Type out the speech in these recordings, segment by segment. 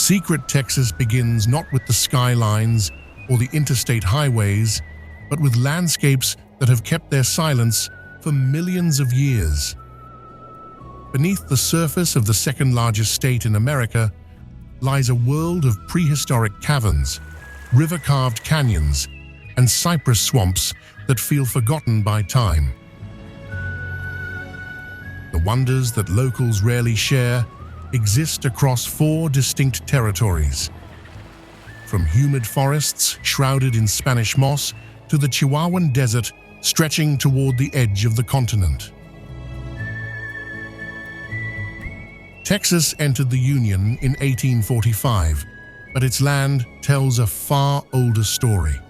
Secret Texas begins not with the skylines or the interstate highways, but with landscapes that have kept their silence for millions of years. Beneath the surface of the second-largest state in America lies a world of prehistoric caverns, river-carved canyons, and cypress swamps that feel forgotten by time. The wonders that locals rarely share exist across 4 distinct territories, from humid forests shrouded in Spanish moss to the Chihuahuan Desert stretching toward the edge of the continent. Texas entered the Union in 1845, but its land tells a far older story.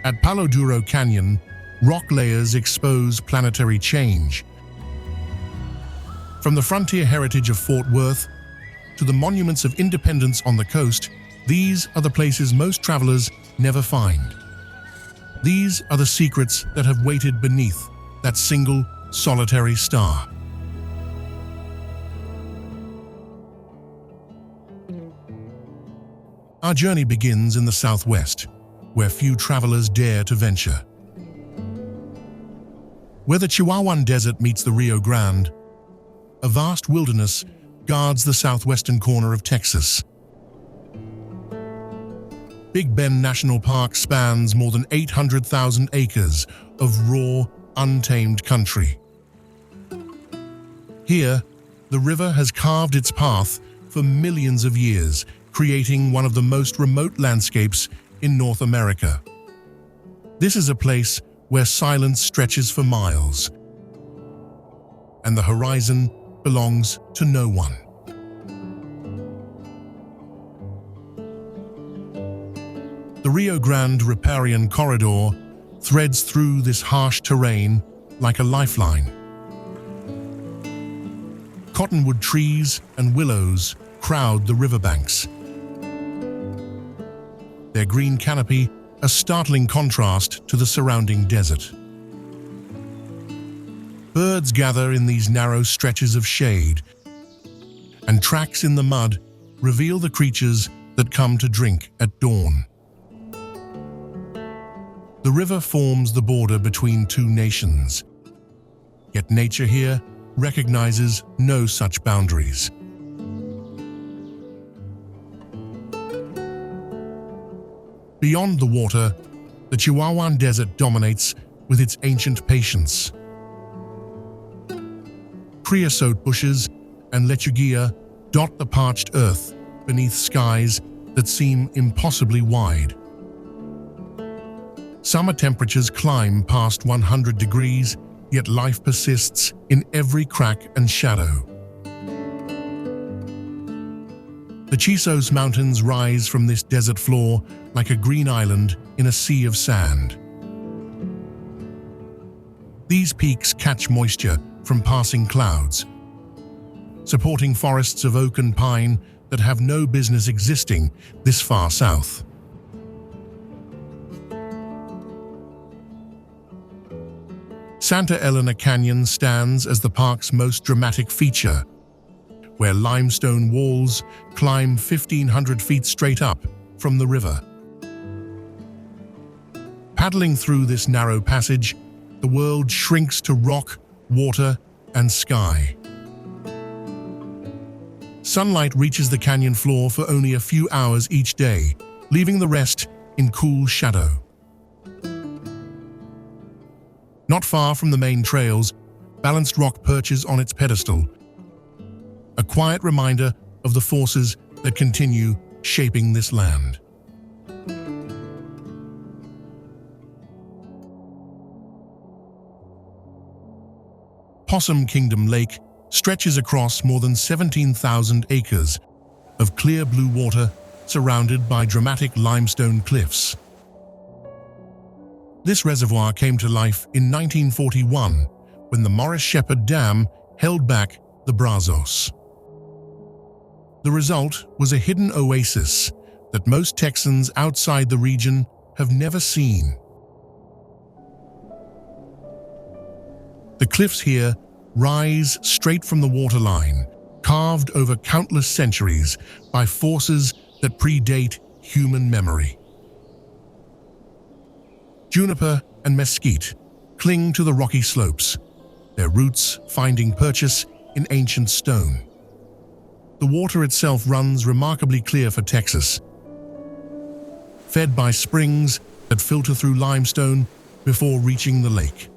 At Palo Duro Canyon, rock layers expose planetary change. From the frontier heritage of Fort Worth to the monuments of independence on the coast, these are the places most travelers never find. These are the secrets that have waited beneath that single, solitary star. Our journey begins in the southwest, where few travelers dare to venture. Where the Chihuahuan Desert meets the Rio Grande, a vast wilderness guards the southwestern corner of Texas. Big Bend National Park spans more than 800,000 acres of raw, untamed country. Here, the river has carved its path for millions of years, creating one of the most remote landscapes in North America. This is a place where silence stretches for miles, and the horizon belongs to no one. The Rio Grande riparian corridor threads through this harsh terrain like a lifeline. Cottonwood trees and willows crowd the riverbanks, their green canopy a startling contrast to the surrounding desert. Birds gather in these narrow stretches of shade, and tracks in the mud reveal the creatures that come to drink at dawn. The river forms the border between 2 nations, yet nature here recognizes no such boundaries. Beyond the water, the Chihuahuan Desert dominates with its ancient patience. Creosote bushes and lechuguilla dot the parched earth beneath skies that seem impossibly wide. Summer temperatures climb past 100 degrees, yet life persists in every crack and shadow. The Chisos Mountains rise from this desert floor like a green island in a sea of sand. These peaks catch moisture from passing clouds, supporting forests of oak and pine that have no business existing this far south. Santa Elena Canyon stands as the park's most dramatic feature, where limestone walls climb 1,500 feet straight up from the river. Paddling through this narrow passage, the world shrinks to rock, water, and sky. Sunlight reaches the canyon floor for only a few hours each day, leaving the rest in cool shadow. Not far from the main trails, Balanced Rock perches on its pedestal, a quiet reminder of the forces that continue shaping this land. Possum Kingdom Lake stretches across more than 17,000 acres of clear blue water surrounded by dramatic limestone cliffs. This reservoir came to life in 1941 when the Morris Shepherd Dam held back the Brazos. The result was a hidden oasis that most Texans outside the region have never seen. The cliffs here rise straight from the waterline, carved over countless centuries by forces that predate human memory. Juniper and mesquite cling to the rocky slopes, their roots finding purchase in ancient stone. The water itself runs remarkably clear for Texas, fed by springs that filter through limestone before reaching the lake.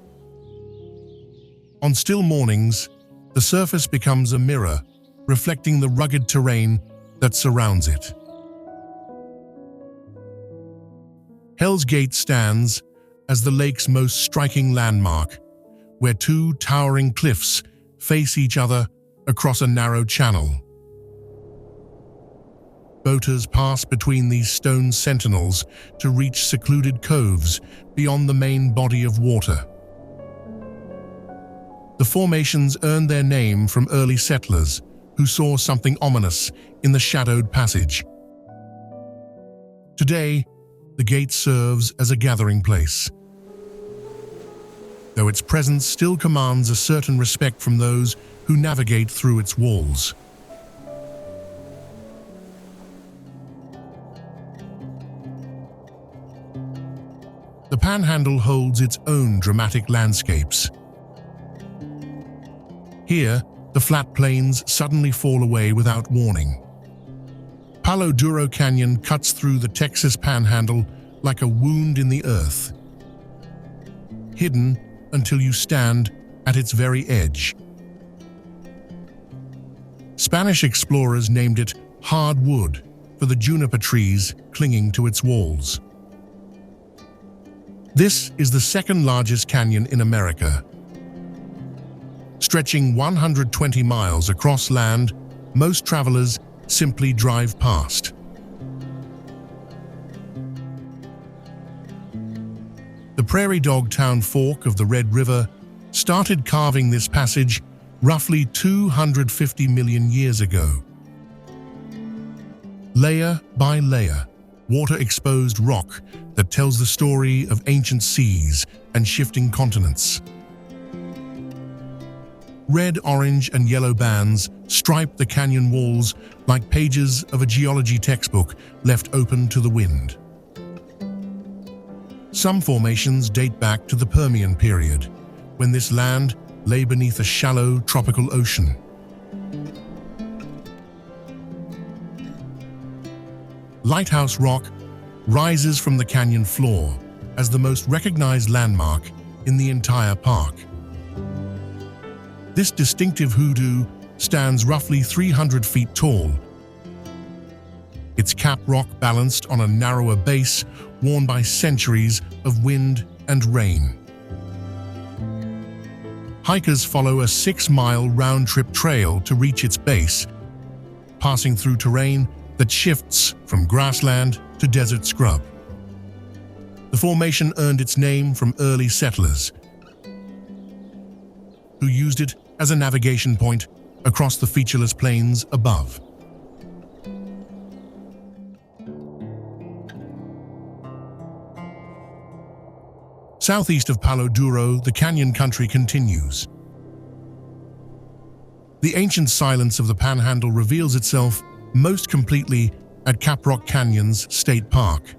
On still mornings, the surface becomes a mirror, reflecting the rugged terrain that surrounds it. Hell's Gate stands as the lake's most striking landmark, where two towering cliffs face each other across a narrow channel. Boaters pass between these stone sentinels to reach secluded coves beyond the main body of water. The formations earned their name from early settlers who saw something ominous in the shadowed passage. Today, the gate serves as a gathering place, though its presence still commands a certain respect from those who navigate through its walls. The Panhandle holds its own dramatic landscapes. Here, the flat plains suddenly fall away without warning. Palo Duro Canyon cuts through the Texas Panhandle like a wound in the earth, hidden until you stand at its very edge. Spanish explorers named it hard wood for the juniper trees clinging to its walls. This is the second largest canyon in America. Stretching 120 miles across land, most travelers simply drive past. The prairie dog town fork of the Red River started carving this passage roughly 250 million years ago. Layer by layer, water-exposed rock that tells the story of ancient seas and shifting continents. Red, orange, and yellow bands stripe the canyon walls like pages of a geology textbook left open to the wind. Some formations date back to the Permian period, when this land lay beneath a shallow tropical ocean. Lighthouse Rock rises from the canyon floor as the most recognized landmark in the entire park. This distinctive hoodoo stands roughly 300 feet tall, its cap rock balanced on a narrower base worn by centuries of wind and rain. Hikers follow a 6-mile round-trip trail to reach its base, passing through terrain that shifts from grassland to desert scrub. The formation earned its name from early settlers who used it as a navigation point across the featureless plains above. Southeast of Palo Duro, the canyon country continues. The ancient silence of the Panhandle reveals itself most completely at Caprock Canyons State Park.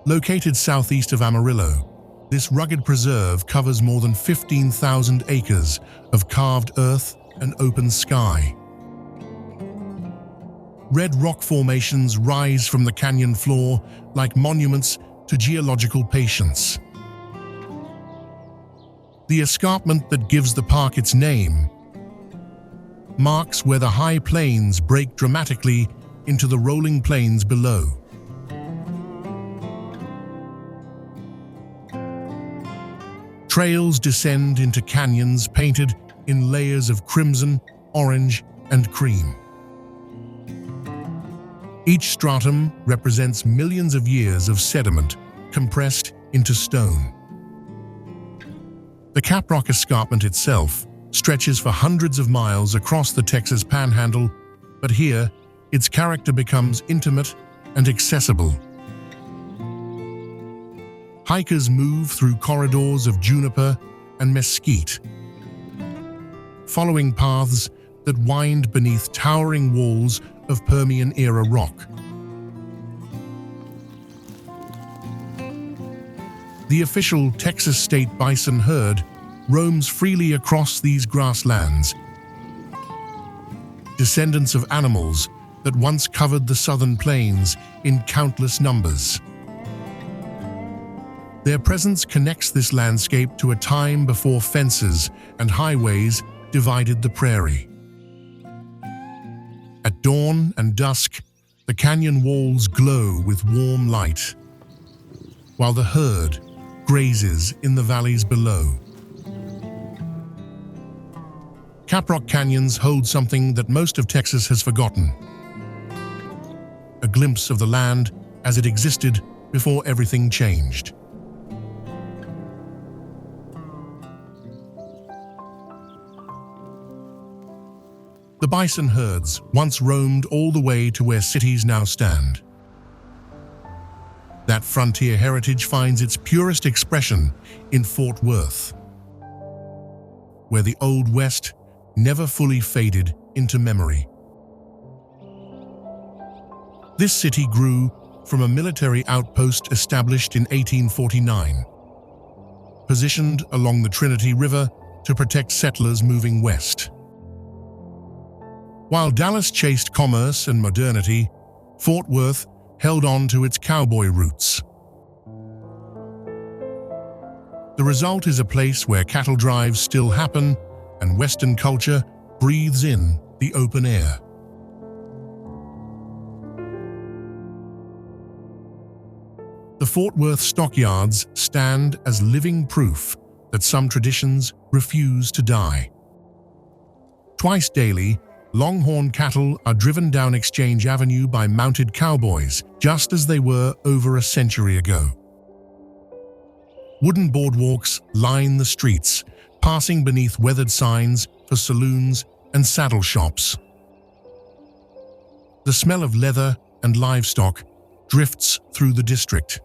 Located southeast of Amarillo, this rugged preserve covers more than 15,000 acres of carved earth and open sky. Red rock formations rise from the canyon floor like monuments to geological patience. The escarpment that gives the park its name marks where the high plains break dramatically into the rolling plains below. Trails descend into canyons painted in layers of crimson, orange, and cream. Each stratum represents millions of years of sediment compressed into stone. The Caprock Escarpment itself stretches for hundreds of miles across the Texas Panhandle, but here, its character becomes intimate and accessible. Hikers move through corridors of juniper and mesquite, following paths that wind beneath towering walls of Permian-era rock. The official Texas state bison herd roams freely across these grasslands, descendants of animals that once covered the southern plains in countless numbers. Their presence connects this landscape to a time before fences and highways divided the prairie. At dawn and dusk, the canyon walls glow with warm light, while the herd grazes in the valleys below. Caprock Canyons hold something that most of Texas has forgotten: a glimpse of the land as it existed before everything changed. The bison herds once roamed all the way to where cities now stand. That frontier heritage finds its purest expression in Fort Worth, where the Old West never fully faded into memory. This city grew from a military outpost established in 1849, positioned along the Trinity River to protect settlers moving west. While Dallas chased commerce and modernity, Fort Worth held on to its cowboy roots. The result is a place where cattle drives still happen and Western culture breathes in the open air. The Fort Worth Stockyards stand as living proof that some traditions refuse to die. Twice daily, longhorn cattle are driven down Exchange Avenue by mounted cowboys, just as they were over a century ago. Wooden boardwalks line the streets, passing beneath weathered signs for saloons and saddle shops. The smell of leather and livestock drifts through the district.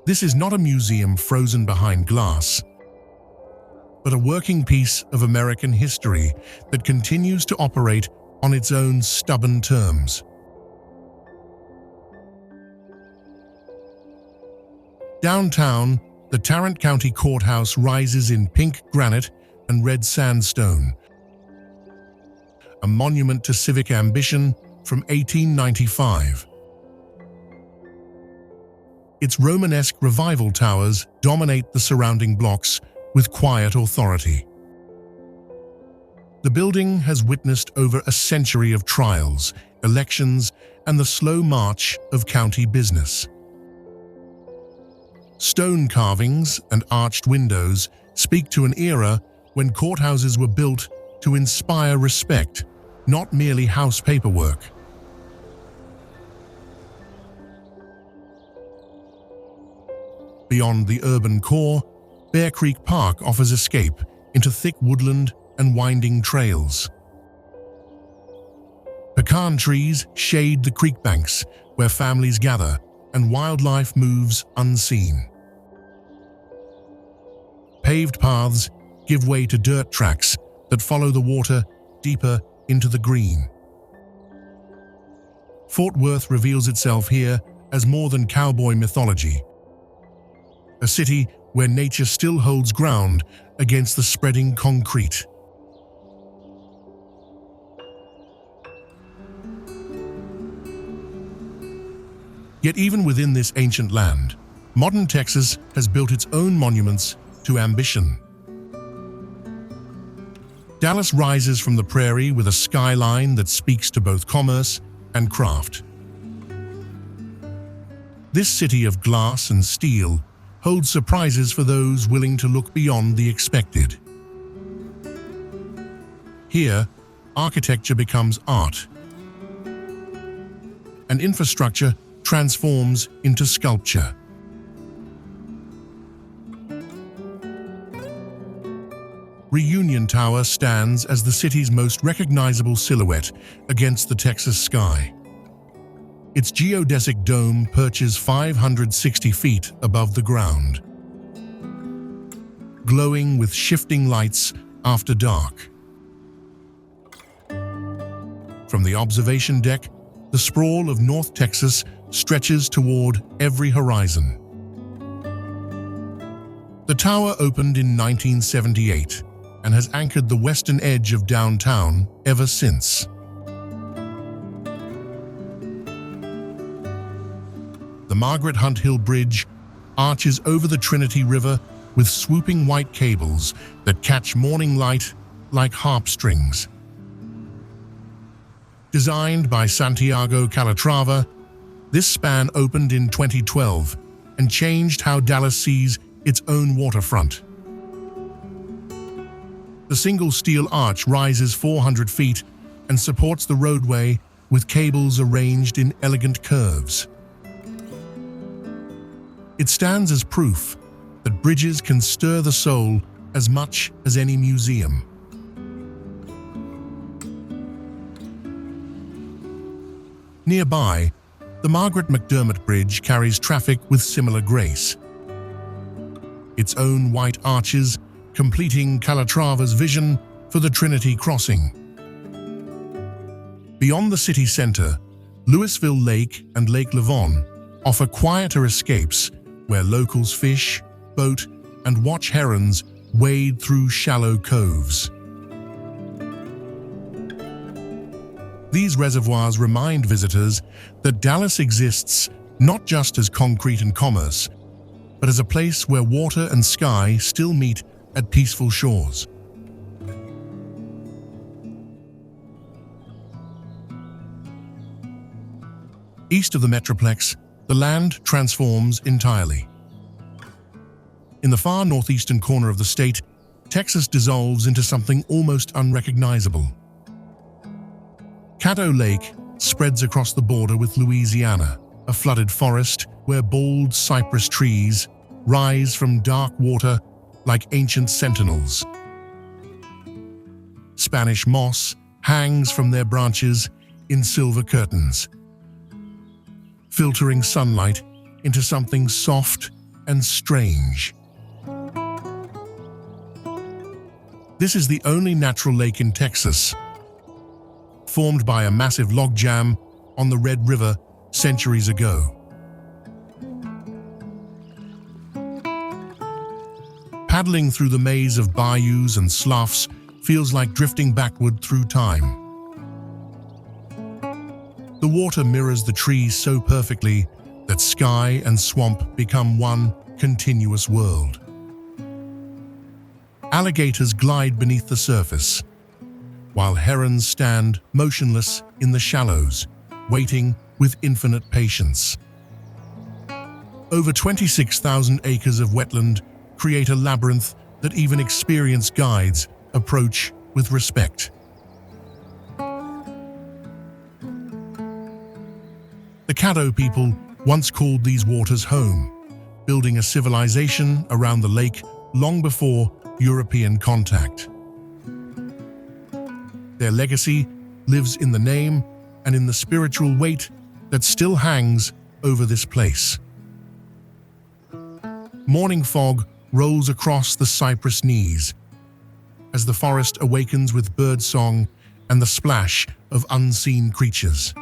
This is not a museum frozen behind glass, but a working piece of American history that continues to operate on its own stubborn terms. Downtown, the Tarrant County Courthouse rises in pink granite and red sandstone, a monument to civic ambition from 1895. Its Romanesque revival towers dominate the surrounding blocks with quiet authority. The building has witnessed over a century of trials, elections, and the slow march of county business. Stone carvings and arched windows speak to an era when courthouses were built to inspire respect, not merely house paperwork. Beyond the urban core, Bear Creek Park offers escape into thick woodland and winding trails. Pecan trees shade the creek banks where families gather and wildlife moves unseen. Paved paths give way to dirt tracks that follow the water deeper into the green. Fort Worth reveals itself here as more than cowboy mythology, a city where nature still holds ground against the spreading concrete. Yet even within this ancient land, modern Texas has built its own monuments to ambition. Dallas rises from the prairie with a skyline that speaks to both commerce and craft. This city of glass and steel holds surprises for those willing to look beyond the expected. Here, architecture becomes art, and infrastructure transforms into sculpture. Reunion Tower stands as the city's most recognizable silhouette against the Texas sky. Its geodesic dome perches 560 feet above the ground, glowing with shifting lights after dark. From the observation deck, the sprawl of North Texas stretches toward every horizon. The tower opened in 1978 and has anchored the western edge of downtown ever since. The Margaret Hunt Hill Bridge arches over the Trinity River with swooping white cables that catch morning light like harp strings. Designed by Santiago Calatrava, this span opened in 2012 and changed how Dallas sees its own waterfront. The single steel arch rises 400 feet and supports the roadway with cables arranged in elegant curves. It stands as proof that bridges can stir the soul as much as any museum. Nearby, the Margaret McDermott Bridge carries traffic with similar grace. Its own white arches completing Calatrava's vision for the Trinity Crossing. Beyond the city center, Louisville Lake and Lake Lavon offer quieter escapes where locals fish, boat, and watch herons wade through shallow coves. These reservoirs remind visitors that Dallas exists not just as concrete and commerce, but as a place where water and sky still meet at peaceful shores. East of the Metroplex, the land transforms entirely. In the far northeastern corner of the state, Texas dissolves into something almost unrecognizable. Caddo Lake spreads across the border with Louisiana, a flooded forest where bold cypress trees rise from dark water like ancient sentinels. Spanish moss hangs from their branches in silver curtains, filtering sunlight into something soft and strange. This is the only natural lake in Texas, formed by a massive logjam on the Red River centuries ago. Paddling through the maze of bayous and sloughs feels like drifting backward through time. The water mirrors the trees so perfectly that sky and swamp become one continuous world. Alligators glide beneath the surface, while herons stand motionless in the shallows, waiting with infinite patience. Over 26,000 acres of wetland create a labyrinth that even experienced guides approach with respect. The Caddo people once called these waters home, building a civilization around the lake long before European contact. Their legacy lives in the name and in the spiritual weight that still hangs over this place. Morning fog rolls across the cypress knees as the forest awakens with birdsong and the splash of unseen creatures.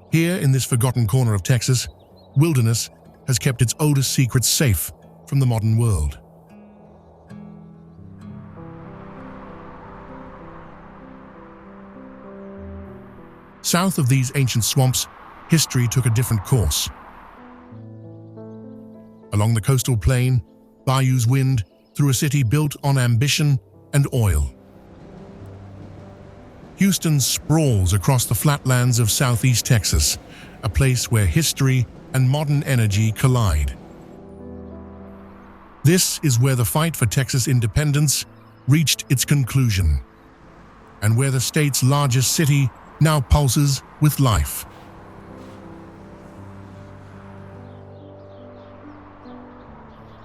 Here in this forgotten corner of Texas, wilderness has kept its oldest secrets safe from the modern world. South of these ancient swamps, history took a different course. Along the coastal plain, bayous wind through a city built on ambition and oil. Houston sprawls across the flatlands of southeast Texas, a place where history and modern energy collide. This is where the fight for Texas independence reached its conclusion, and where the state's largest city now pulses with life.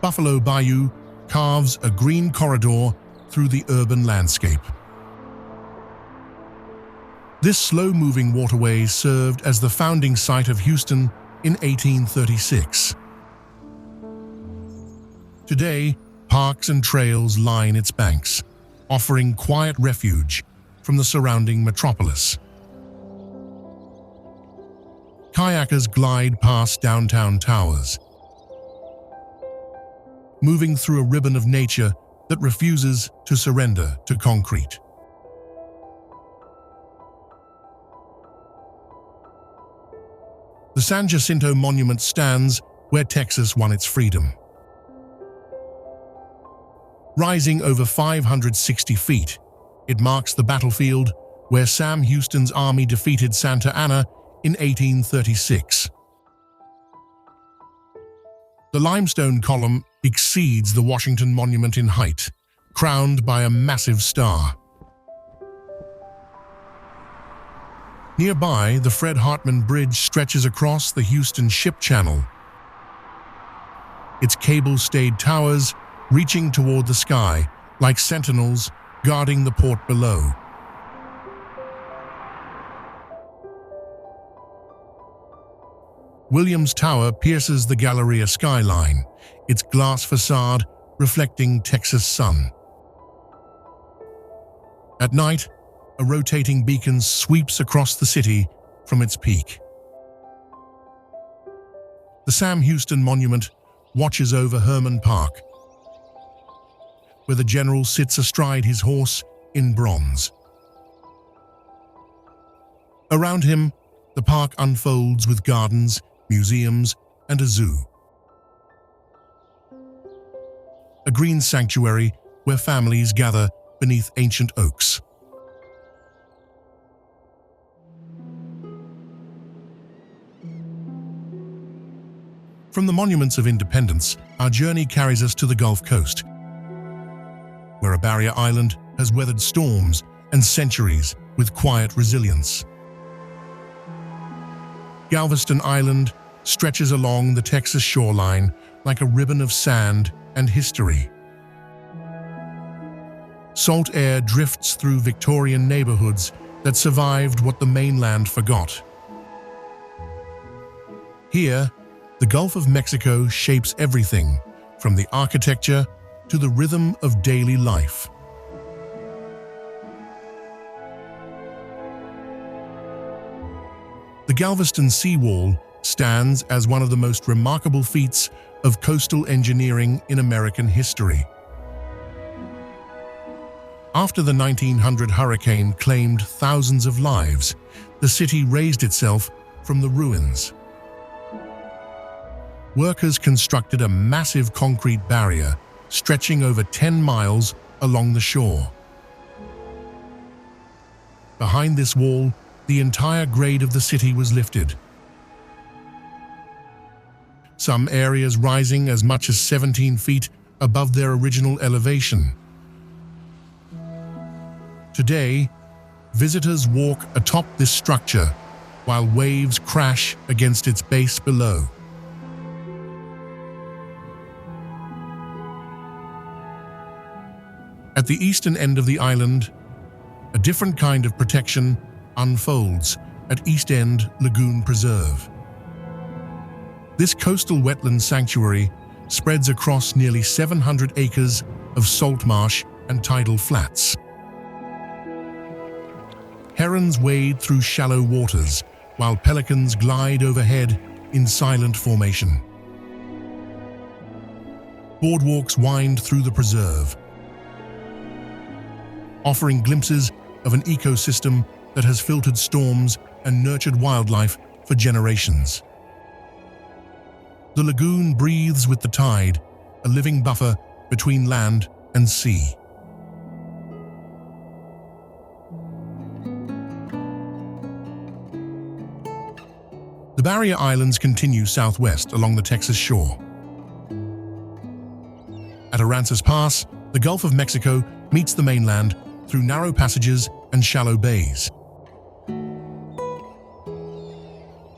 Buffalo Bayou carves a green corridor through the urban landscape. This slow-moving waterway served as the founding site of Houston in 1836. Today, parks and trails line its banks, offering quiet refuge from the surrounding metropolis. Kayakers glide past downtown towers, moving through a ribbon of nature that refuses to surrender to concrete. The San Jacinto Monument stands where Texas won its freedom. Rising over 560 feet, it marks the battlefield where Sam Houston's army defeated Santa Anna in 1836. The limestone column exceeds the Washington Monument in height, crowned by a massive star. Nearby, the Fred Hartman Bridge stretches across the Houston Ship Channel, its cable-stayed towers reaching toward the sky like sentinels guarding the port below. Williams Tower pierces the Galleria skyline, its glass facade reflecting Texas sun. At night, a rotating beacon sweeps across the city from its peak. The Sam Houston Monument watches over Herman Park, where the general sits astride his horse in bronze. Around him, the park unfolds with gardens, museums, and a zoo. A green sanctuary where families gather beneath ancient oaks. From the monuments of independence, our journey carries us to the Gulf Coast, where a barrier island has weathered storms and centuries with quiet resilience. Galveston Island stretches along the Texas shoreline like a ribbon of sand and history. Salt air drifts through Victorian neighborhoods that survived what the mainland forgot. Here, the Gulf of Mexico shapes everything from the architecture to the rhythm of daily life. The Galveston Seawall stands as one of the most remarkable feats of coastal engineering in American history. After the 1900 hurricane claimed thousands of lives, the city raised itself from the ruins. Workers constructed a massive concrete barrier stretching over 10 miles along the shore. Behind this wall, the entire grade of the city was lifted, some areas rising as much as 17 feet above their original elevation. Today, visitors walk atop this structure while waves crash against its base below. At the eastern end of the island, a different kind of protection unfolds at East End Lagoon Preserve. This coastal wetland sanctuary spreads across nearly 700 acres of salt marsh and tidal flats. Herons wade through shallow waters, while pelicans glide overhead in silent formation. Boardwalks wind through the preserve, offering glimpses of an ecosystem that has filtered storms and nurtured wildlife for generations. The lagoon breathes with the tide, a living buffer between land and sea. The barrier islands continue southwest along the Texas shore. At Aransas Pass, the Gulf of Mexico meets the mainland through narrow passages and shallow bays.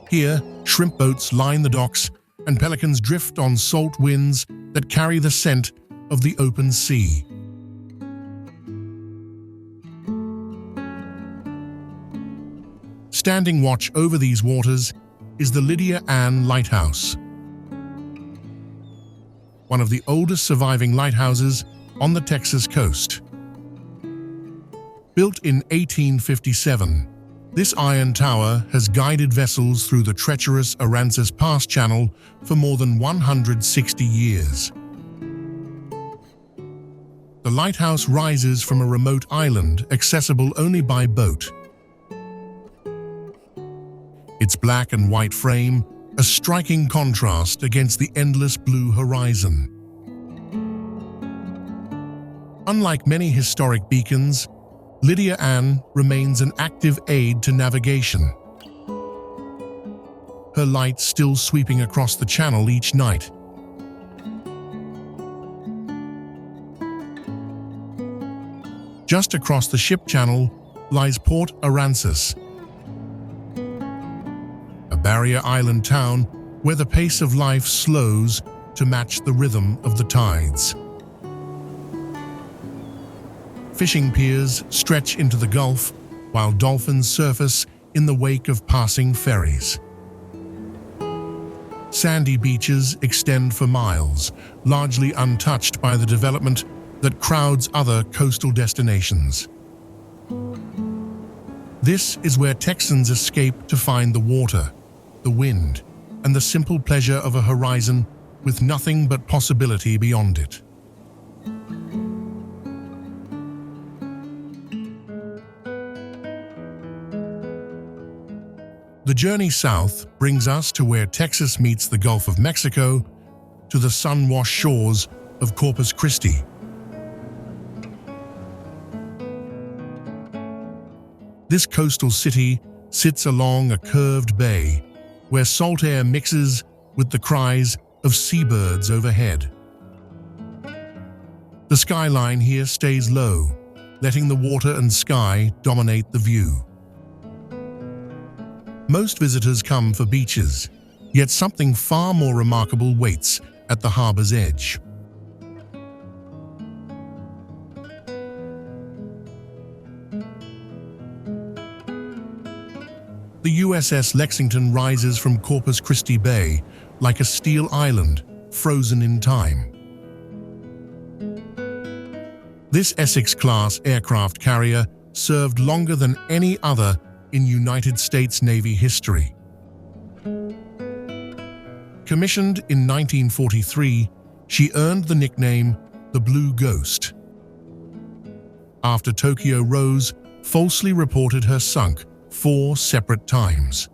Here, shrimp boats line the docks and pelicans drift on salt winds that carry the scent of the open sea. Standing watch over these waters is the Lydia Lighthouse, one of the oldest surviving lighthouses on the Texas coast. Built in 1857, this iron tower has guided vessels through the treacherous Aransas Pass Channel for more than 160 years. The lighthouse rises from a remote island accessible only by boat. Its black and white frame, a striking contrast against the endless blue horizon. Unlike many historic beacons, Lydia remains an active aid to navigation. Her light still sweeping across the channel each night. Just across the ship channel lies Port Aransas, a barrier island town where the pace of life slows to match the rhythm of the tides. Fishing piers stretch into the Gulf, while dolphins surface in the wake of passing ferries. Sandy beaches extend for miles, largely untouched by the development that crowds other coastal destinations. This is where Texans escape to find the water, the wind, and the simple pleasure of a horizon with nothing but possibility beyond it. The journey south brings us to where Texas meets the Gulf of Mexico, to the sun-washed shores of Corpus Christi. This coastal city sits along a curved bay, where salt air mixes with the cries of seabirds overhead. The skyline here stays low, letting the water and sky dominate the view. Most visitors come for beaches, yet something far more remarkable waits at the harbor's edge. The USS Lexington rises from Corpus Christi Bay like a steel island frozen in time. This Essex-class aircraft carrier served longer than any other in United States Navy history. Commissioned in 1943, she earned the nickname the Blue Ghost. After Tokyo Rose falsely reported her sunk 4 separate times.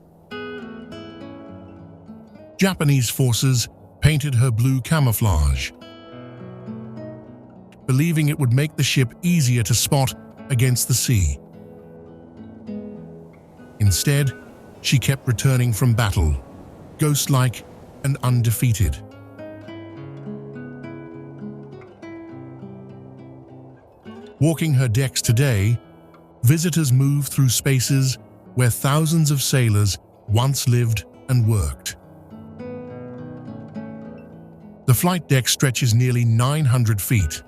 Japanese forces painted her blue camouflage, believing it would make the ship easier to spot against the sea. Instead, she kept returning from battle, ghost-like and undefeated. Walking her decks today, visitors move through spaces where thousands of sailors once lived and worked. The flight deck stretches nearly 900 feet,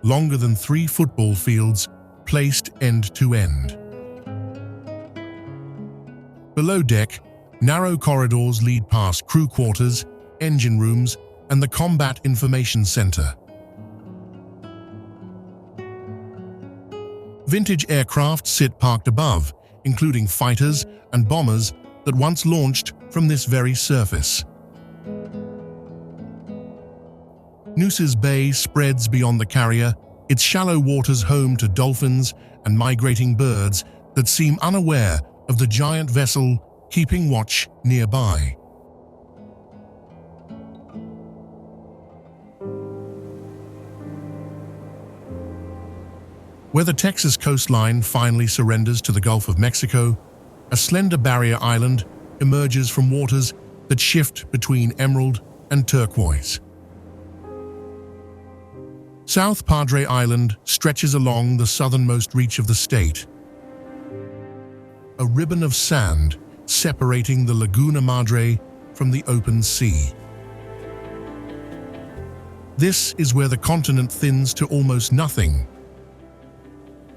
longer than 3 football fields, placed end to end. Below deck, narrow corridors lead past crew quarters, engine rooms, and the Combat Information Center. Vintage aircraft sit parked above, including fighters and bombers that once launched from this very surface. Nueces Bay spreads beyond the carrier, its shallow waters home to dolphins and migrating birds that seem unaware of the giant vessel keeping watch nearby. Where the Texas coastline finally surrenders to the Gulf of Mexico, a slender barrier island emerges from waters that shift between emerald and turquoise. South Padre Island stretches along the southernmost reach of the state, a ribbon of sand separating the Laguna Madre from the open sea. This is where the continent thins to almost nothing,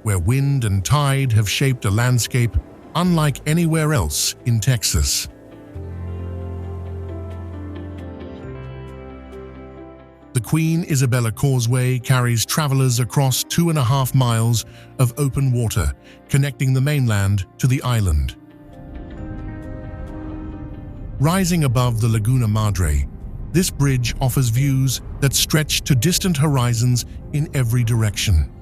where wind and tide have shaped a landscape unlike anywhere else in Texas. The Queen Isabella Causeway carries travelers across 2.5 miles of open water, connecting the mainland to the island. Rising above the Laguna Madre, this bridge offers views that stretch to distant horizons in every direction.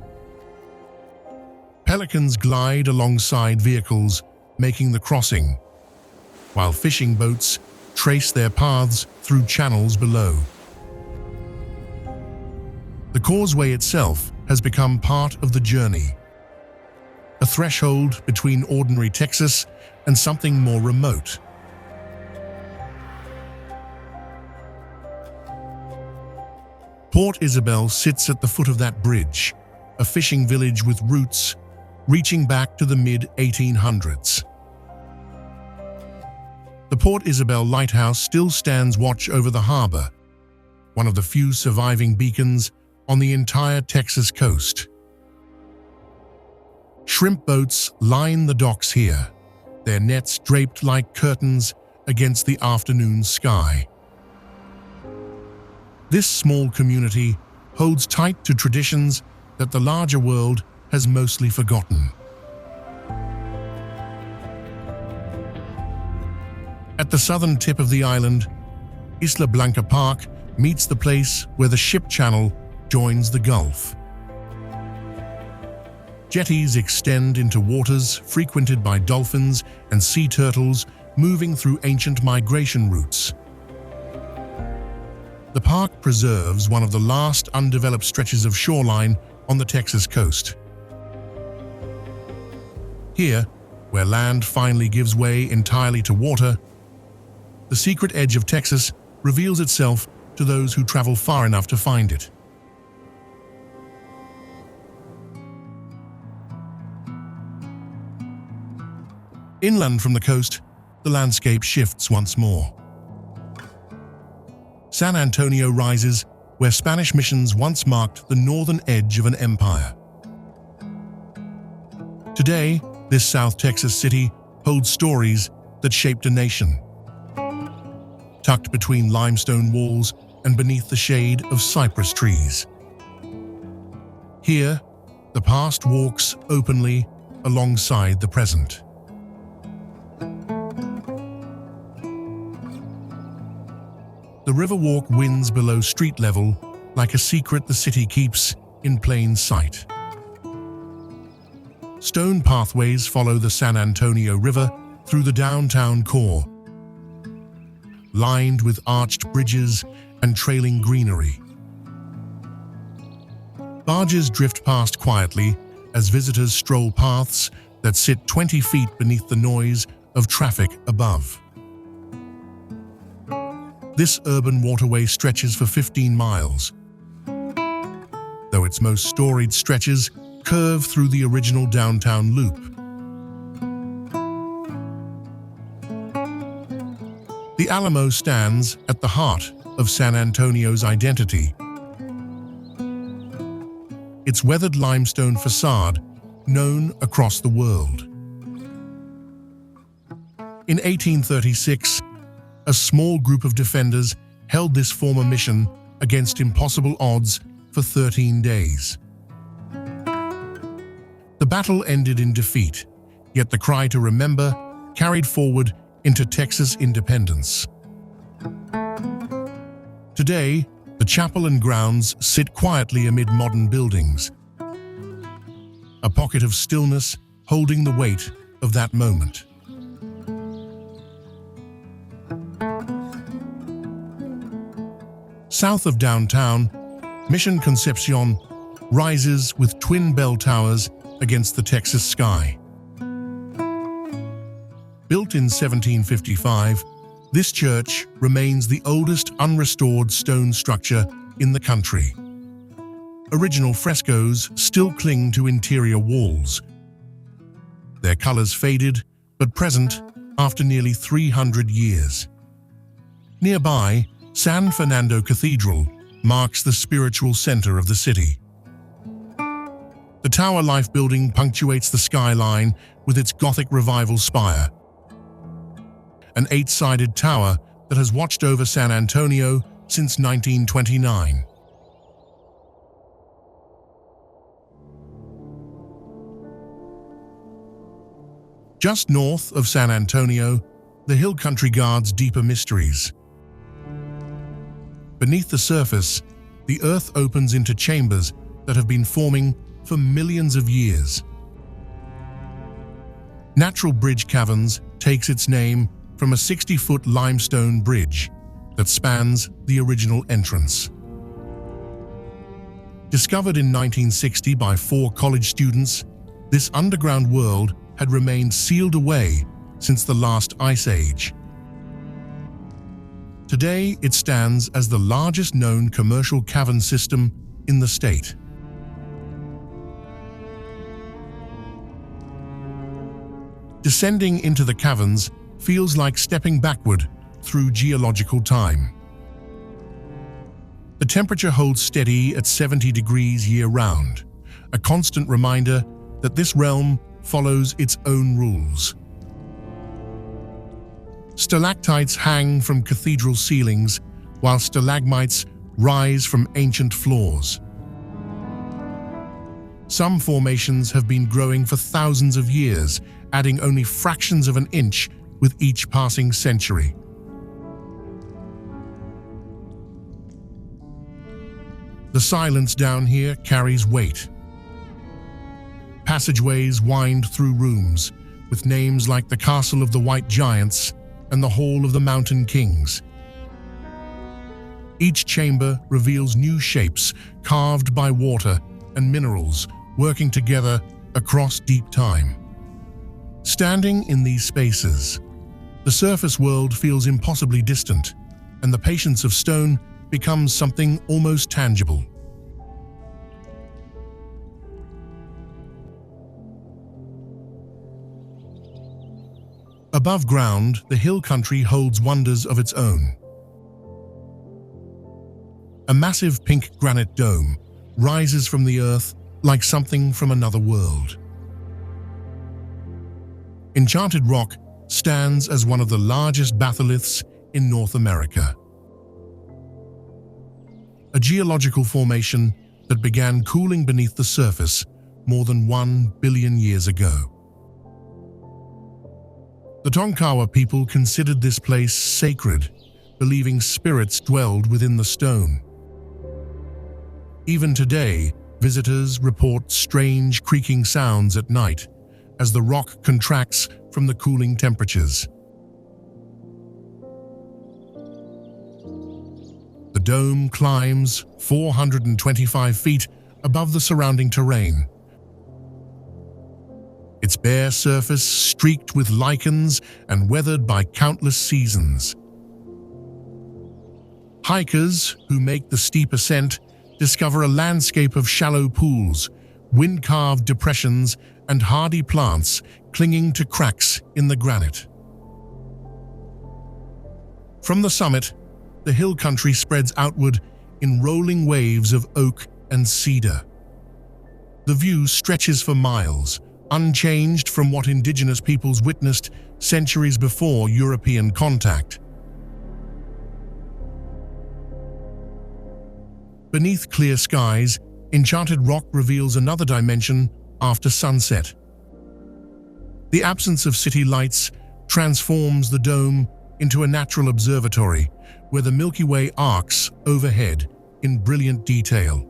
Pelicans glide alongside vehicles, making the crossing, while fishing boats trace their paths through channels below. The causeway itself has become part of the journey, a threshold between ordinary Texas and something more remote. Port Isabel sits at the foot of that bridge, a fishing village with roots reaching back to the mid-1800s. The Port Isabel Lighthouse still stands watch over the harbor, one of the few surviving beacons on the entire Texas coast. Shrimp boats line the docks here, their nets draped like curtains against the afternoon sky. This small community holds tight to traditions that the larger world has mostly forgotten. At the southern tip of the island, Isla Blanca Park meets the place where the ship channel joins the Gulf. Jetties extend into waters frequented by dolphins and sea turtles moving through ancient migration routes. The park preserves one of the last undeveloped stretches of shoreline on the Texas coast. Here, where land finally gives way entirely to water, the secret edge of Texas reveals itself to those who travel far enough to find it. Inland from the coast, the landscape shifts once more. San Antonio rises where Spanish missions once marked the northern edge of an empire. Today, this South Texas city holds stories that shaped a nation. Tucked between limestone walls and beneath the shade of cypress trees. Here, the past walks openly alongside the present. The Riverwalk winds below street level like a secret the city keeps in plain sight. Stone pathways follow the San Antonio River through the downtown core, lined with arched bridges and trailing greenery. Barges drift past quietly as visitors stroll paths that sit 20 feet beneath the noise of traffic above. This urban waterway stretches for 15 miles, though its most storied stretches curve through the original downtown loop. The Alamo stands at the heart of San Antonio's identity. Its weathered limestone facade, known across the world. In 1836, a small group of defenders held this former mission against impossible odds for 13 days. The battle ended in defeat, yet the cry to remember carried forward into Texas independence. Today, the chapel and grounds sit quietly amid modern buildings, a pocket of stillness holding the weight of that moment. South of downtown, Mission Concepcion rises with twin bell towers against the Texas sky. Built in 1755, this church remains the oldest unrestored stone structure in the country. Original frescoes still cling to interior walls, their colors faded but present after nearly 300 years. Nearby, San Fernando Cathedral marks the spiritual center of the city. The Tower Life building punctuates the skyline with its Gothic Revival spire, an 8-sided tower that has watched over San Antonio since 1929. Just north of San Antonio, the hill country guards deeper mysteries. Beneath the surface, the earth opens into chambers that have been forming for millions of years. Natural Bridge Caverns takes its name from a 60-foot limestone bridge that spans the original entrance. Discovered in 1960 by 4 college students, this underground world had remained sealed away since the last ice age. Today, it stands as the largest known commercial cavern system in the state. Descending into the caverns feels like stepping backward through geological time. The temperature holds steady at 70 degrees year-round, a constant reminder that this realm follows its own rules. Stalactites hang from cathedral ceilings, while stalagmites rise from ancient floors. Some formations have been growing for thousands of years, adding only fractions of an inch with each passing century. The silence down here carries weight. Passageways wind through rooms, with names like the Castle of the White Giants and the Hall of the Mountain Kings. Each chamber reveals new shapes carved by water and minerals working together across deep time. Standing in these spaces, the surface world feels impossibly distant, and the patience of stone becomes something almost tangible. Above ground, the hill country holds wonders of its own. A massive pink granite dome rises from the earth like something from another world. Enchanted Rock stands as one of the largest batholiths in North America. A geological formation that began cooling beneath the surface more than 1 billion years ago. The Tonkawa people considered this place sacred, believing spirits dwelled within the stone. Even today, visitors report strange creaking sounds at night as the rock contracts from the cooling temperatures. The dome climbs 425 feet above the surrounding terrain. Its bare surface streaked with lichens and weathered by countless seasons. Hikers who make the steep ascent discover a landscape of shallow pools, wind-carved depressions, and hardy plants clinging to cracks in the granite. From the summit, the hill country spreads outward in rolling waves of oak and cedar. The view stretches for miles, unchanged from what indigenous peoples witnessed centuries before European contact. Beneath clear skies, Enchanted Rock reveals another dimension after sunset. The absence of city lights transforms the dome into a natural observatory where the Milky Way arcs overhead in brilliant detail.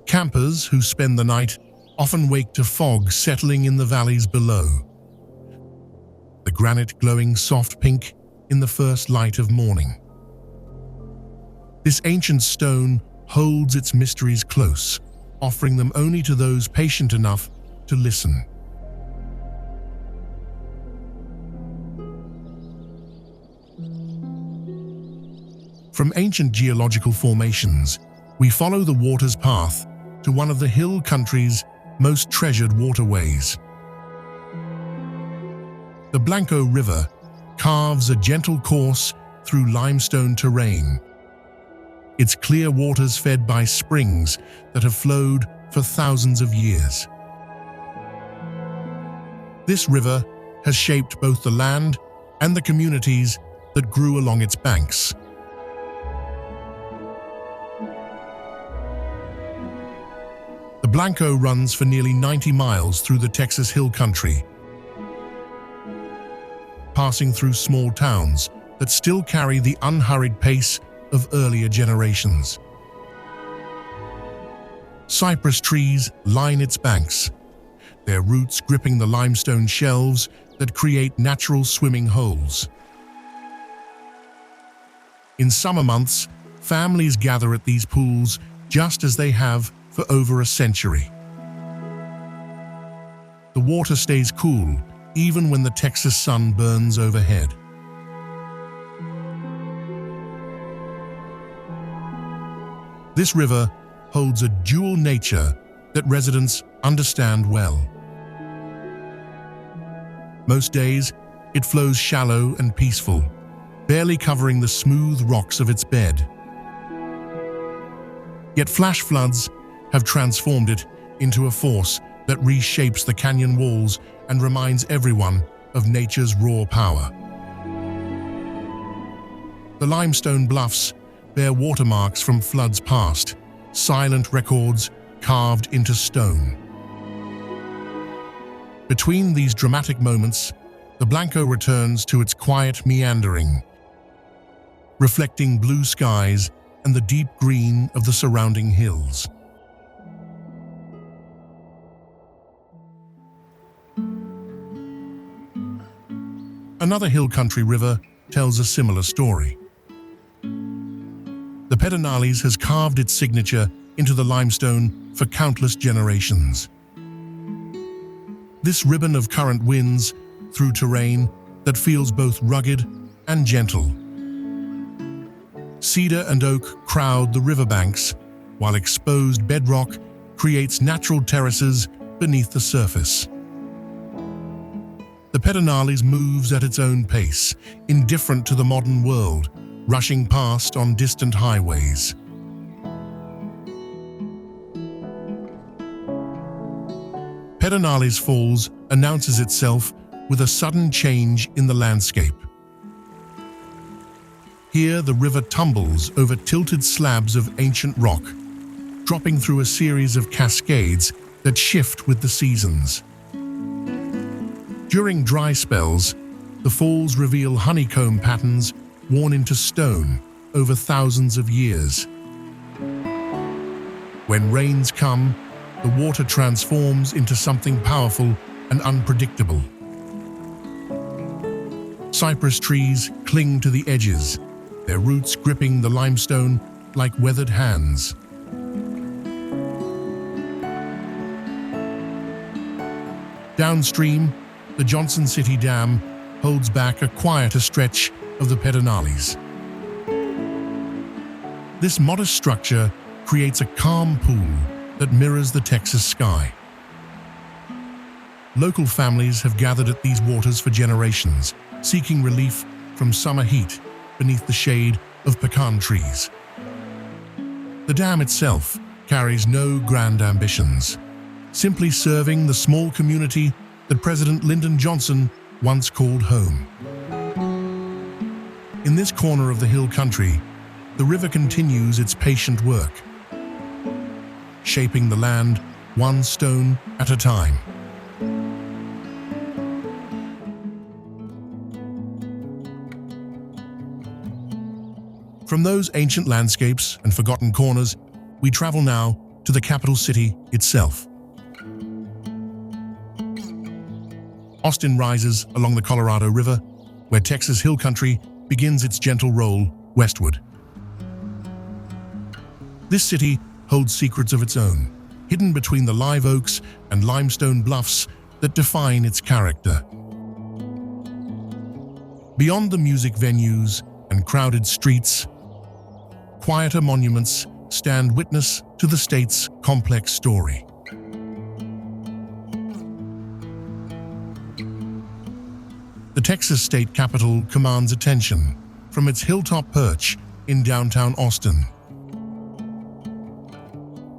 Campers who spend the night often wake to fog settling in the valleys below, the granite glowing soft pink in the first light of morning. This ancient stone holds its mysteries close, offering them only to those patient enough to listen. From ancient geological formations, we follow the water's path to one of the hill country's most treasured waterways. The Blanco River carves a gentle course through limestone terrain, its clear waters fed by springs that have flowed for thousands of years. This river has shaped both the land and the communities that grew along its banks. The Blanco runs for nearly 90 miles through the Texas hill country. passing through small towns that still carry the unhurried pace of earlier generations. Cypress trees line its banks, their roots gripping the limestone shelves that create natural swimming holes. In summer months, families gather at these pools just as they have for over a century. The water stays cool even when the Texas sun burns overhead. This river holds a dual nature that residents understand well. Most days, it flows shallow and peaceful, barely covering the smooth rocks of its bed. Yet flash floods have transformed it into a force that reshapes the canyon walls and reminds everyone of nature's raw power. The limestone bluffs bear watermarks from floods past, silent records carved into stone. Between these dramatic moments, the Blanco returns to its quiet meandering, reflecting blue skies and the deep green of the surrounding hills. Another hill country river tells a similar story. The Pedernales has carved its signature into the limestone for countless generations. This ribbon of current winds through terrain that feels both rugged and gentle. Cedar and oak crowd the riverbanks, while exposed bedrock creates natural terraces beneath the surface. The Pedernales moves at its own pace, indifferent to the modern world, rushing past on distant highways. Pedernales Falls announces itself with a sudden change in the landscape. Here, the river tumbles over tilted slabs of ancient rock, dropping through a series of cascades that shift with the seasons. During dry spells, the falls reveal honeycomb patterns worn into stone over thousands of years. When rains come, the water transforms into something powerful and unpredictable. Cypress trees cling to the edges, their roots gripping the limestone like weathered hands. Downstream, the Johnson City Dam holds back a quieter stretch of the Pedernales. This modest structure creates a calm pool that mirrors the Texas sky. Local families have gathered at these waters for generations, seeking relief from summer heat beneath the shade of pecan trees. The dam itself carries no grand ambitions, simply serving the small community that President Lyndon Johnson once called home. In this corner of the hill country, the river continues its patient work, shaping the land one stone at a time. From those ancient landscapes and forgotten corners, we travel now to the capital city itself. Austin rises along the Colorado River, where Texas hill country begins its gentle roll westward. This city holds secrets of its own, hidden between the live oaks and limestone bluffs that define its character. Beyond the music venues and crowded streets, quieter monuments stand witness to the state's complex story. The Texas state capitol commands attention from its hilltop perch in downtown Austin.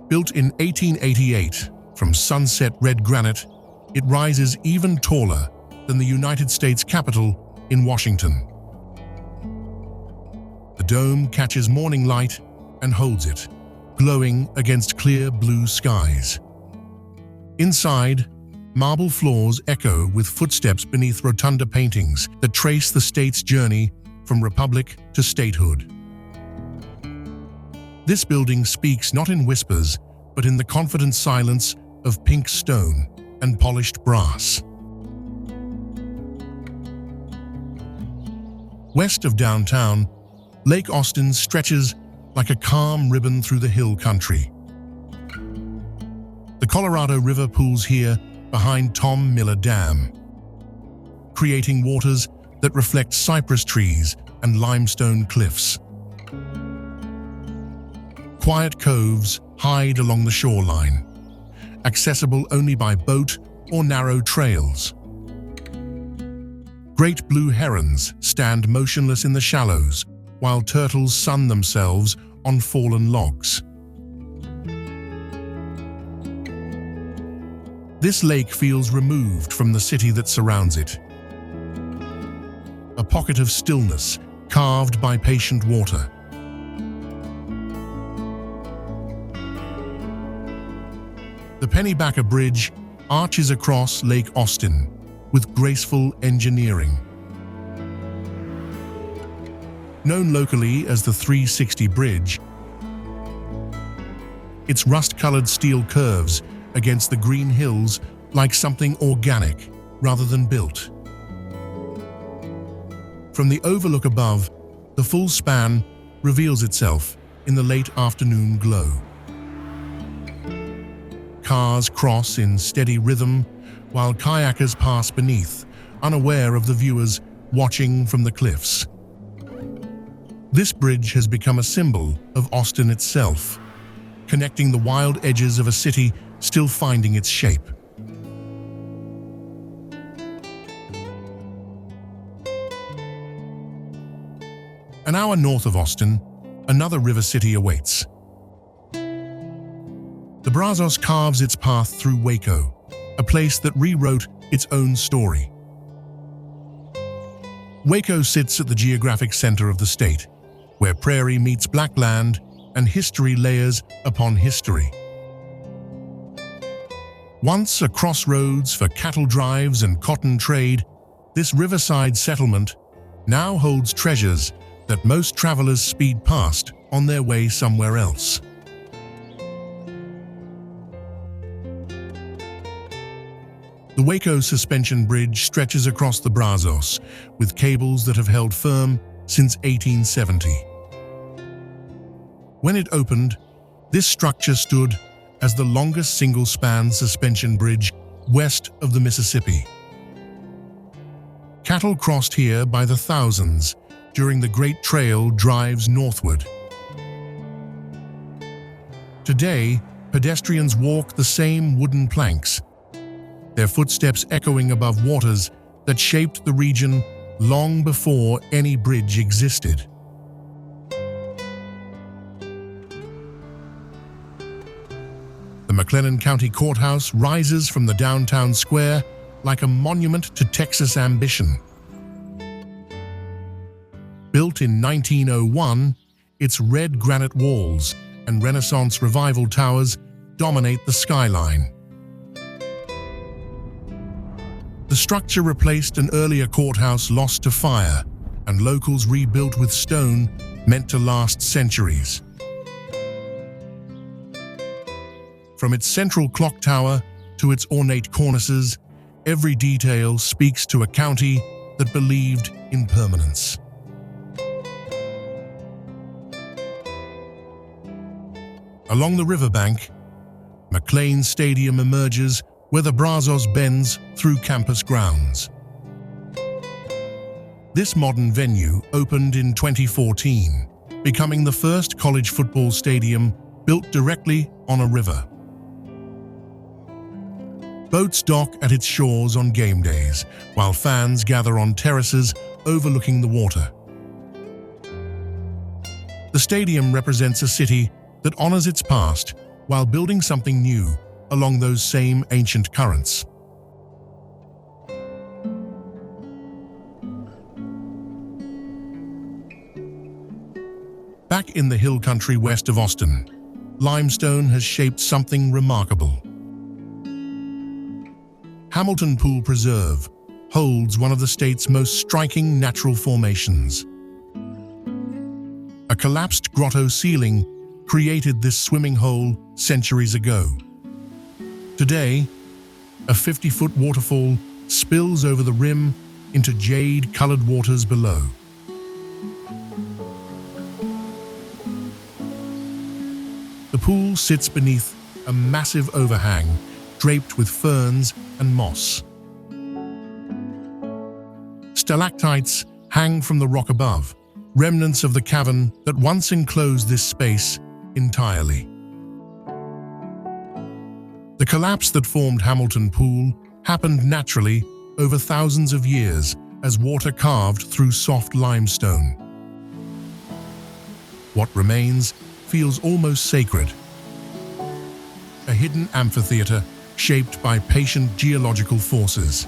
Built in 1888 from sunset red granite, it rises even taller than the United States Capitol in Washington. The dome catches morning light and holds it, glowing against clear blue skies. Inside, Marble floors echo with footsteps beneath rotunda paintings that trace the state's journey from republic to statehood. This building speaks not in whispers, but in the confident silence of pink stone and polished brass. West of downtown, Lake Austin stretches like a calm ribbon through the hill country. The Colorado River pools here behind Tom Miller Dam, creating waters that reflect cypress trees and limestone cliffs. Quiet coves hide along the shoreline, accessible only by boat or narrow trails. Great blue herons stand motionless in the shallows, while turtles sun themselves on fallen logs. This lake feels removed from the city that surrounds it. A pocket of stillness carved by patient water. The Pennybacker Bridge arches across Lake Austin with graceful engineering. Known locally as the 360 Bridge, its rust-colored steel curves against the green hills like something organic rather than built. From the overlook above, the full span reveals itself in the late afternoon glow. Cars cross in steady rhythm, while kayakers pass beneath, unaware of the viewers watching from the cliffs. This bridge has become a symbol of Austin itself, connecting the wild edges of a city still finding its shape. An hour north of Austin, another river city awaits. The Brazos carves its path through Waco, a place that rewrote its own story. Waco sits at the geographic center of the state, where prairie meets blackland and history layers upon history. Once a crossroads for cattle drives and cotton trade, this riverside settlement now holds treasures that most travelers speed past on their way somewhere else. The Waco Suspension Bridge stretches across the Brazos with cables that have held firm since 1870. When it opened, this structure stood as the longest single-span suspension bridge west of the Mississippi. Cattle crossed here by the thousands during the Great Trail drives northward. Today, pedestrians walk the same wooden planks, their footsteps echoing above waters that shaped the region long before any bridge existed. The McLennan County Courthouse rises from the downtown square like a monument to Texas ambition. Built in 1901, its red granite walls and Renaissance Revival towers dominate the skyline. The structure replaced an earlier courthouse lost to fire, and locals rebuilt with stone meant to last centuries. From its central clock tower to its ornate cornices, every detail speaks to a county that believed in permanence. Along the riverbank, McLean Stadium emerges where the Brazos bends through campus grounds. This modern venue opened in 2014, becoming the first college football stadium built directly on a river. Boats dock at its shores on game days, while fans gather on terraces overlooking the water. The stadium represents a city that honors its past while building something new along those same ancient currents. Back in the hill country west of Austin, limestone has shaped something remarkable. Hamilton Pool Preserve holds one of the state's most striking natural formations. A collapsed grotto ceiling created this swimming hole centuries ago. Today, a 50-foot waterfall spills over the rim into jade-colored waters below. The pool sits beneath a massive overhang draped with ferns and moss. Stalactites hang from the rock above, remnants of the cavern that once enclosed this space entirely. The collapse that formed Hamilton Pool happened naturally over thousands of years as water carved through soft limestone. What remains feels almost sacred. A hidden amphitheater shaped by patient geological forces.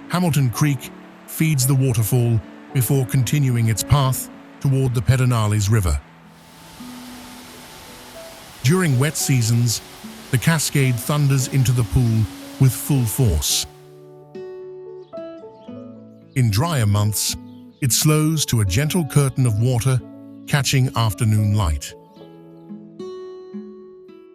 Hamilton Creek feeds the waterfall before continuing its path toward the Pedernales River. During wet seasons, the cascade thunders into the pool with full force. In drier months, it slows to a gentle curtain of water, catching afternoon light.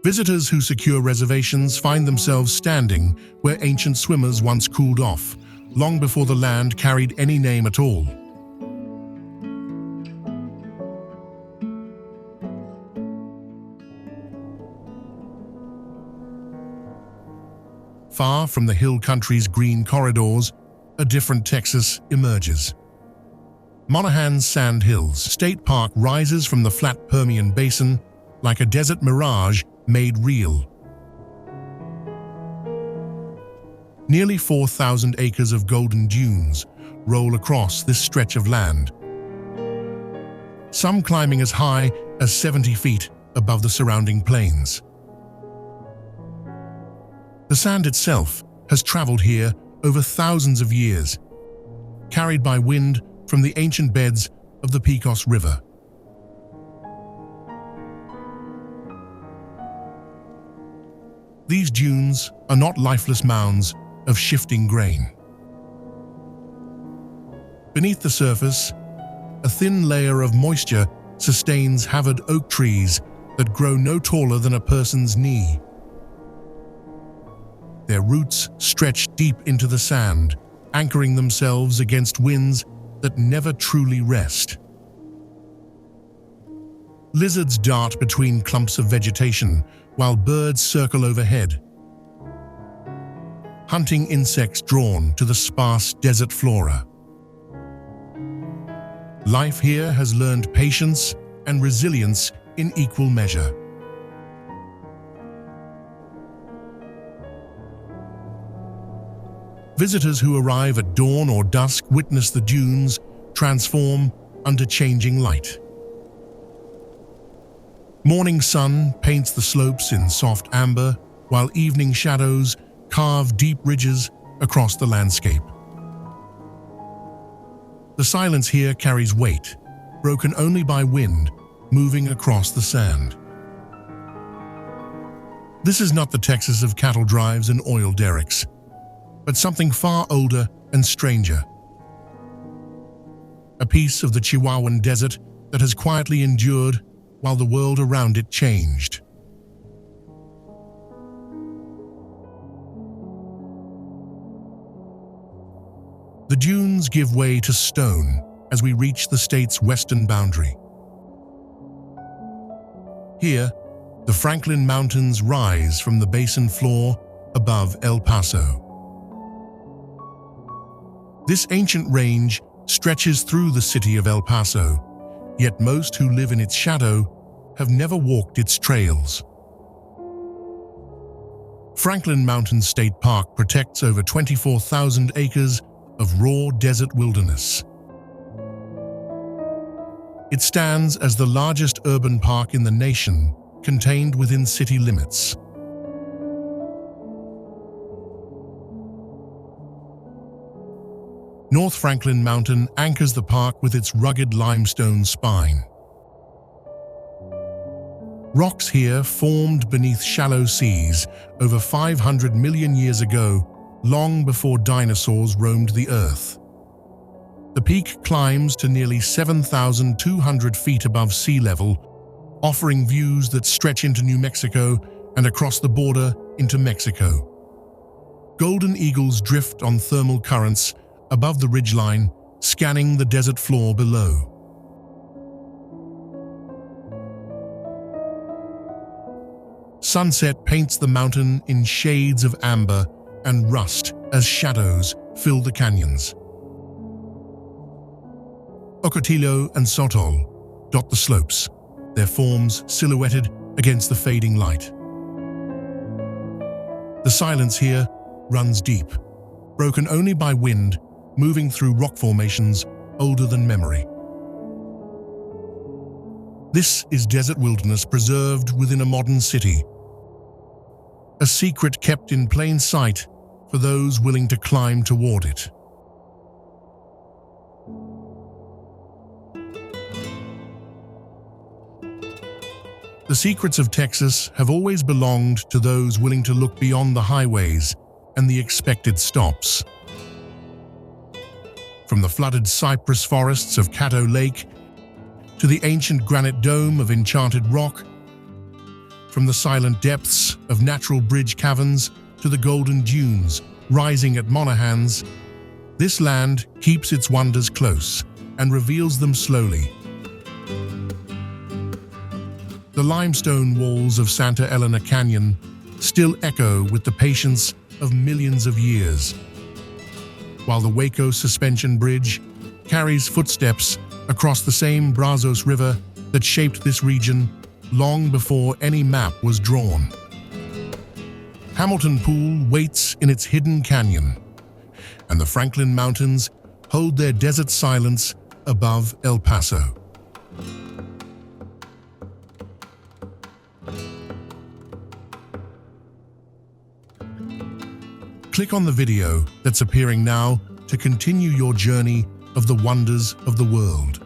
Visitors who secure reservations find themselves standing where ancient swimmers once cooled off, long before the land carried any name at all. Far from the hill country's green corridors, a different Texas emerges. Monahan's Sand Hills State Park rises from the flat Permian Basin like a desert mirage made real. Nearly 4,000 acres of golden dunes roll across this stretch of land, some climbing as high as 70 feet above the surrounding plains. The sand itself has traveled here over thousands of years, carried by wind from the ancient beds of the Pecos River. These dunes are not lifeless mounds of shifting grain. Beneath the surface, a thin layer of moisture sustains havered oak trees that grow no taller than a person's knee. Their roots stretch deep into the sand, anchoring themselves against winds that never truly rest. Lizards dart between clumps of vegetation, while birds circle overhead, hunting insects drawn to the sparse desert flora. Life here has learned patience and resilience in equal measure. Visitors who arrive at dawn or dusk witness the dunes transform under changing light. Morning sun paints the slopes in soft amber, while evening shadows carve deep ridges across the landscape. The silence here carries weight, broken only by wind moving across the sand. This is not the Texas of cattle drives and oil derricks, but something far older and stranger. A piece of the Chihuahuan Desert that has quietly endured while the world around it changed. The dunes give way to stone as we reach the state's western boundary. Here, the Franklin Mountains rise from the basin floor above El Paso. This ancient range stretches through the city of El Paso, yet most who live in its shadow have never walked its trails. Franklin Mountain State Park protects over 24,000 acres of raw desert wilderness. It stands as the largest urban park in the nation, contained within city limits. North Franklin Mountain anchors the park with its rugged limestone spine. Rocks here formed beneath shallow seas over 500 million years ago, long before dinosaurs roamed the earth. The peak climbs to nearly 7,200 feet above sea level, offering views that stretch into New Mexico and across the border into Mexico. Golden eagles drift on thermal currents above the ridgeline, scanning the desert floor below. Sunset paints the mountain in shades of amber and rust as shadows fill the canyons. Ocotillo and Sotol dot the slopes, their forms silhouetted against the fading light. The silence here runs deep, broken only by wind moving through rock formations older than memory. This is desert wilderness preserved within a modern city, a secret kept in plain sight for those willing to climb toward it. The secrets of Texas have always belonged to those willing to look beyond the highways and the expected stops. From the flooded cypress forests of Caddo Lake to the ancient granite dome of Enchanted Rock, from the silent depths of Natural Bridge Caverns to the golden dunes rising at Monaghan's, this land keeps its wonders close and reveals them slowly. The limestone walls of Santa Elena Canyon still echo with the patience of millions of years, while the Waco Suspension Bridge carries footsteps across the same Brazos River that shaped this region long before any map was drawn. Hamilton Pool waits in its hidden canyon, and the Franklin Mountains hold their desert silence above El Paso. Click on the video that's appearing now to continue your journey of the wonders of the world.